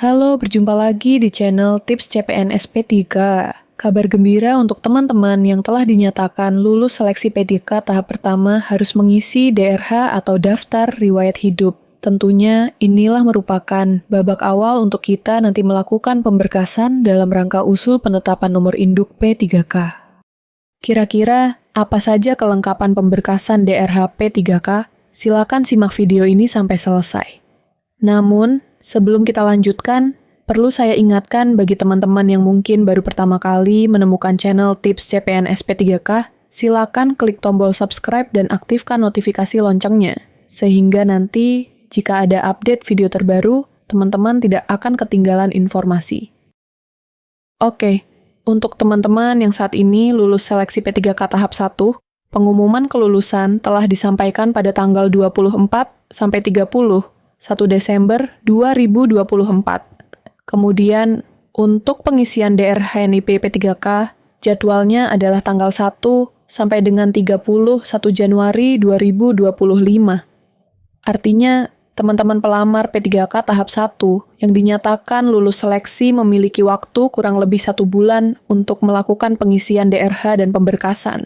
Halo, berjumpa lagi di channel Tips CPNS P3. Kabar gembira untuk teman-teman yang telah dinyatakan lulus seleksi P3 tahap pertama harus mengisi DRH atau Daftar Riwayat Hidup. Tentunya inilah merupakan babak awal untuk kita nanti melakukan pemberkasan dalam rangka usul penetapan nomor induk P3K. Kira-kira apa saja kelengkapan pemberkasan DRH P3K? Silakan simak video ini sampai selesai. Namun, sebelum kita lanjutkan, perlu saya ingatkan bagi teman-teman yang mungkin baru pertama kali menemukan channel Tips CPNS P3K, silakan klik tombol subscribe dan aktifkan notifikasi loncengnya, sehingga nanti jika ada update video terbaru, teman-teman tidak akan ketinggalan informasi. Oke, untuk teman-teman yang saat ini lulus seleksi P3K tahap 1, pengumuman kelulusan telah disampaikan pada tanggal 24 sampai 30 1 Desember 2024. Kemudian, untuk pengisian DRH-NIP P3K, jadwalnya adalah tanggal 1 sampai dengan 31 Januari 2025. Artinya, teman-teman pelamar P3K tahap 1 yang dinyatakan lulus seleksi memiliki waktu kurang lebih 1 bulan untuk melakukan pengisian DRH dan pemberkasan.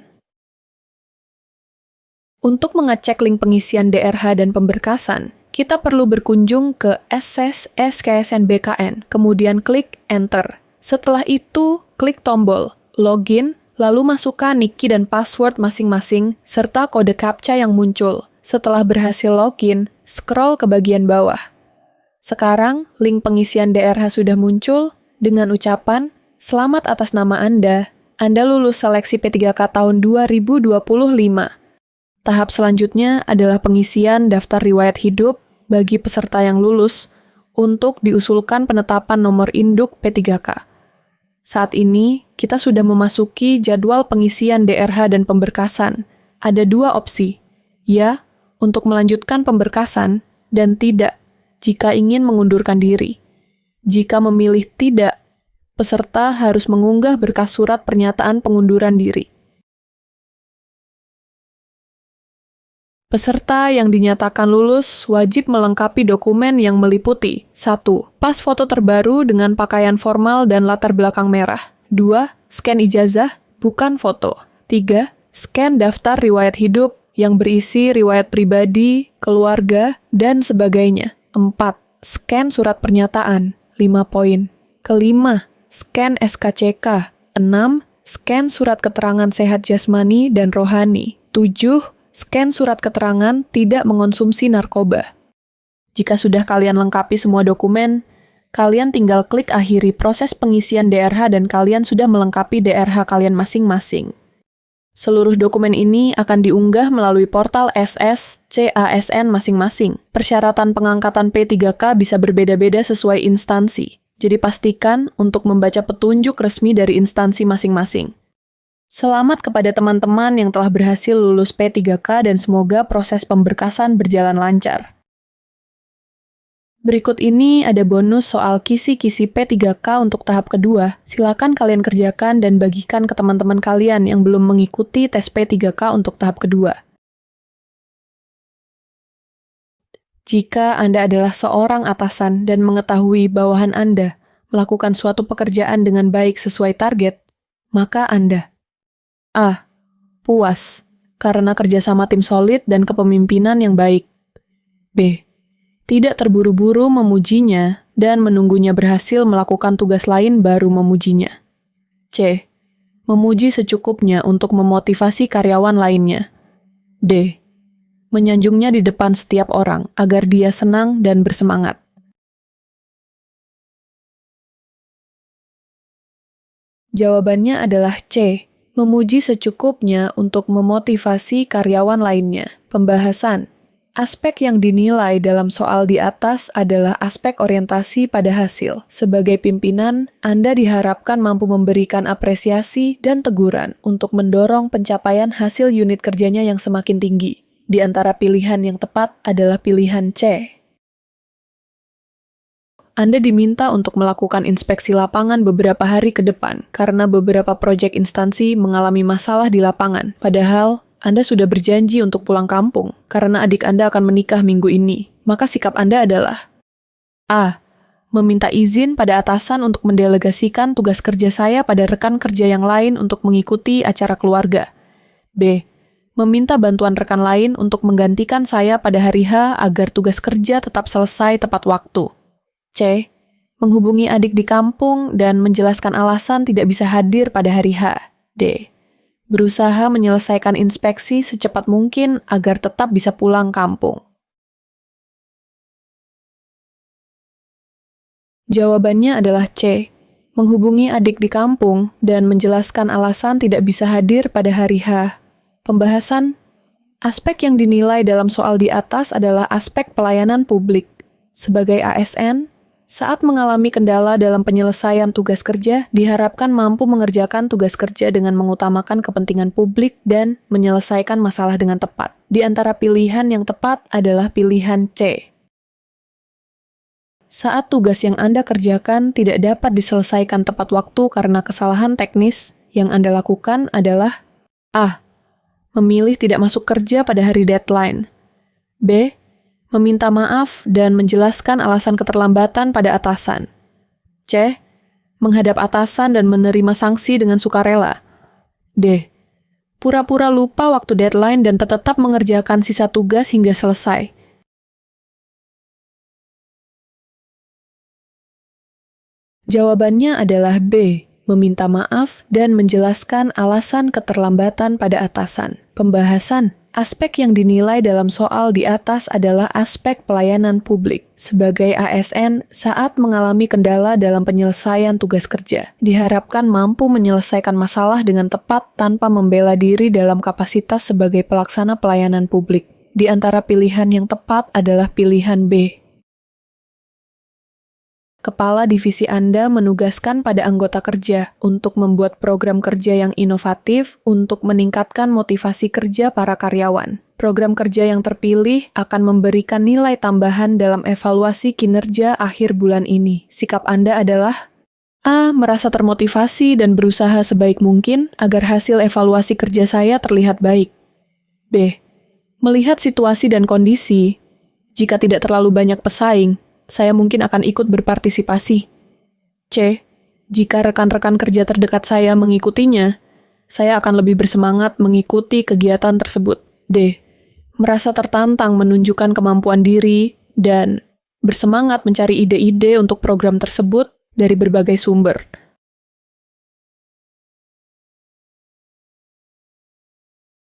Untuk mengecek link pengisian DRH dan pemberkasan, kita perlu berkunjung ke SKSN-BKN, kemudian klik Enter. Setelah itu, klik tombol Login, lalu masukkan niki dan password masing-masing, serta kode CAPTCHA yang muncul. Setelah berhasil login, scroll ke bagian bawah. Sekarang, link pengisian DRH sudah muncul dengan ucapan, "Selamat atas nama Anda lulus seleksi P3K tahun 2025. Tahap selanjutnya adalah pengisian daftar riwayat hidup bagi peserta yang lulus untuk diusulkan penetapan nomor induk P3K. Saat ini, kita sudah memasuki jadwal pengisian DRH dan pemberkasan. Ada 2 opsi, ya, untuk melanjutkan pemberkasan, dan tidak, jika ingin mengundurkan diri. Jika memilih tidak, peserta harus mengunggah berkas surat pernyataan pengunduran diri. Peserta yang dinyatakan lulus wajib melengkapi dokumen yang meliputi 1. Pas foto terbaru dengan pakaian formal dan latar belakang merah. 2. Scan ijazah, bukan foto. 3. Scan daftar riwayat hidup yang berisi riwayat pribadi, keluarga, dan sebagainya. 4. Scan surat pernyataan, 5 poin. Kelima, scan SKCK. 6. Scan surat keterangan sehat jasmani dan rohani. 7. Scan surat keterangan tidak mengonsumsi narkoba. Jika sudah kalian lengkapi semua dokumen, kalian tinggal klik akhiri proses pengisian DRH dan kalian sudah melengkapi DRH kalian masing-masing. Seluruh dokumen ini akan diunggah melalui portal CASN masing-masing. Persyaratan pengangkatan P3K bisa berbeda-beda sesuai instansi, jadi pastikan untuk membaca petunjuk resmi dari instansi masing-masing. Selamat kepada teman-teman yang telah berhasil lulus P3K dan semoga proses pemberkasan berjalan lancar. Berikut ini ada bonus soal kisi-kisi P3K untuk tahap kedua. Silakan kalian kerjakan dan bagikan ke teman-teman kalian yang belum mengikuti tes P3K untuk tahap kedua. Jika Anda adalah seorang atasan dan mengetahui bawahan Anda melakukan suatu pekerjaan dengan baik sesuai target, maka Anda A. Puas, karena kerjasama tim solid dan kepemimpinan yang baik. B. Tidak terburu-buru memujinya dan menunggunya berhasil melakukan tugas lain baru memujinya. C. Memuji secukupnya untuk memotivasi karyawan lainnya. D. Menyanjungnya di depan setiap orang agar dia senang dan bersemangat. Jawabannya adalah C. Memuji secukupnya untuk memotivasi karyawan lainnya. Pembahasan. Aspek yang dinilai dalam soal di atas adalah aspek orientasi pada hasil. Sebagai pimpinan, Anda diharapkan mampu memberikan apresiasi dan teguran untuk mendorong pencapaian hasil unit kerjanya yang semakin tinggi. Di antara pilihan yang tepat adalah pilihan C. Anda diminta untuk melakukan inspeksi lapangan beberapa hari ke depan karena beberapa proyek instansi mengalami masalah di lapangan. Padahal, Anda sudah berjanji untuk pulang kampung karena adik Anda akan menikah minggu ini. Maka sikap Anda adalah A. Meminta izin pada atasan untuk mendelegasikan tugas kerja saya pada rekan kerja yang lain untuk mengikuti acara keluarga. B. Meminta bantuan rekan lain untuk menggantikan saya pada hari H agar tugas kerja tetap selesai tepat waktu. C. Menghubungi adik di kampung dan menjelaskan alasan tidak bisa hadir pada hari H. D. Berusaha menyelesaikan inspeksi secepat mungkin agar tetap bisa pulang kampung. Jawabannya adalah C. Menghubungi adik di kampung dan menjelaskan alasan tidak bisa hadir pada hari H. Pembahasan. Aspek yang dinilai dalam soal di atas adalah aspek pelayanan publik. Sebagai ASN, saat mengalami kendala dalam penyelesaian tugas kerja, diharapkan mampu mengerjakan tugas kerja dengan mengutamakan kepentingan publik dan menyelesaikan masalah dengan tepat. Di antara pilihan yang tepat adalah pilihan C. Saat tugas yang Anda kerjakan tidak dapat diselesaikan tepat waktu karena kesalahan teknis, yang Anda lakukan adalah A. Memilih tidak masuk kerja pada hari deadline. B. Meminta maaf dan menjelaskan alasan keterlambatan pada atasan. C. Menghadap atasan dan menerima sanksi dengan sukarela. D. Pura-pura lupa waktu deadline dan tetap mengerjakan sisa tugas hingga selesai. Jawabannya adalah B. Meminta maaf dan menjelaskan alasan keterlambatan pada atasan. Pembahasan. Aspek yang dinilai dalam soal di atas adalah aspek pelayanan publik. Sebagai ASN, saat mengalami kendala dalam penyelesaian tugas kerja, diharapkan mampu menyelesaikan masalah dengan tepat tanpa membela diri dalam kapasitas sebagai pelaksana pelayanan publik. Di antara pilihan yang tepat adalah pilihan B. Kepala divisi Anda menugaskan pada anggota kerja untuk membuat program kerja yang inovatif untuk meningkatkan motivasi kerja para karyawan. Program kerja yang terpilih akan memberikan nilai tambahan dalam evaluasi kinerja akhir bulan ini. Sikap Anda adalah A. Merasa termotivasi dan berusaha sebaik mungkin agar hasil evaluasi kerja saya terlihat baik. B. Melihat situasi dan kondisi, jika tidak terlalu banyak pesaing, saya mungkin akan ikut berpartisipasi. C. Jika rekan-rekan kerja terdekat saya mengikutinya, saya akan lebih bersemangat mengikuti kegiatan tersebut. D. Merasa tertantang menunjukkan kemampuan diri dan bersemangat mencari ide-ide untuk program tersebut dari berbagai sumber.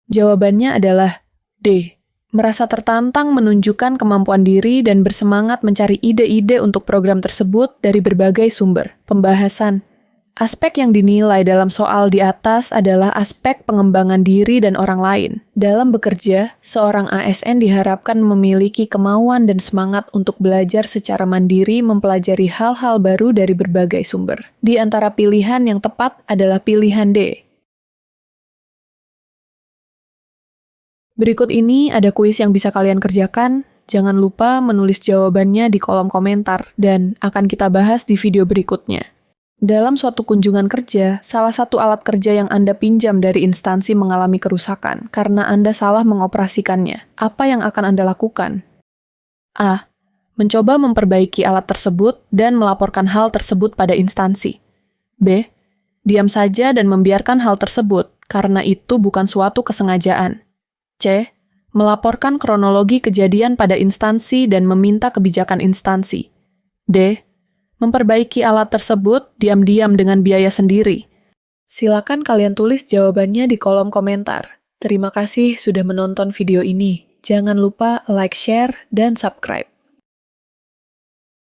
Jawabannya adalah D. Merasa tertantang menunjukkan kemampuan diri dan bersemangat mencari ide-ide untuk program tersebut dari berbagai sumber. Pembahasan. Aspek yang dinilai dalam soal di atas adalah aspek pengembangan diri dan orang lain. Dalam bekerja, seorang ASN diharapkan memiliki kemauan dan semangat untuk belajar secara mandiri mempelajari hal-hal baru dari berbagai sumber. Di antara pilihan yang tepat adalah pilihan D. Berikut ini ada kuis yang bisa kalian kerjakan. Jangan lupa menulis jawabannya di kolom komentar dan akan kita bahas di video berikutnya. Dalam suatu kunjungan kerja, salah satu alat kerja yang Anda pinjam dari instansi mengalami kerusakan karena Anda salah mengoperasikannya. Apa yang akan Anda lakukan? A. Mencoba memperbaiki alat tersebut dan melaporkan hal tersebut pada instansi. B. Diam saja dan membiarkan hal tersebut karena itu bukan suatu kesengajaan. C. Melaporkan kronologi kejadian pada instansi dan meminta kebijakan instansi. D. Memperbaiki alat tersebut diam-diam dengan biaya sendiri. Silakan kalian tulis jawabannya di kolom komentar. Terima kasih sudah menonton video ini. Jangan lupa like, share, dan subscribe.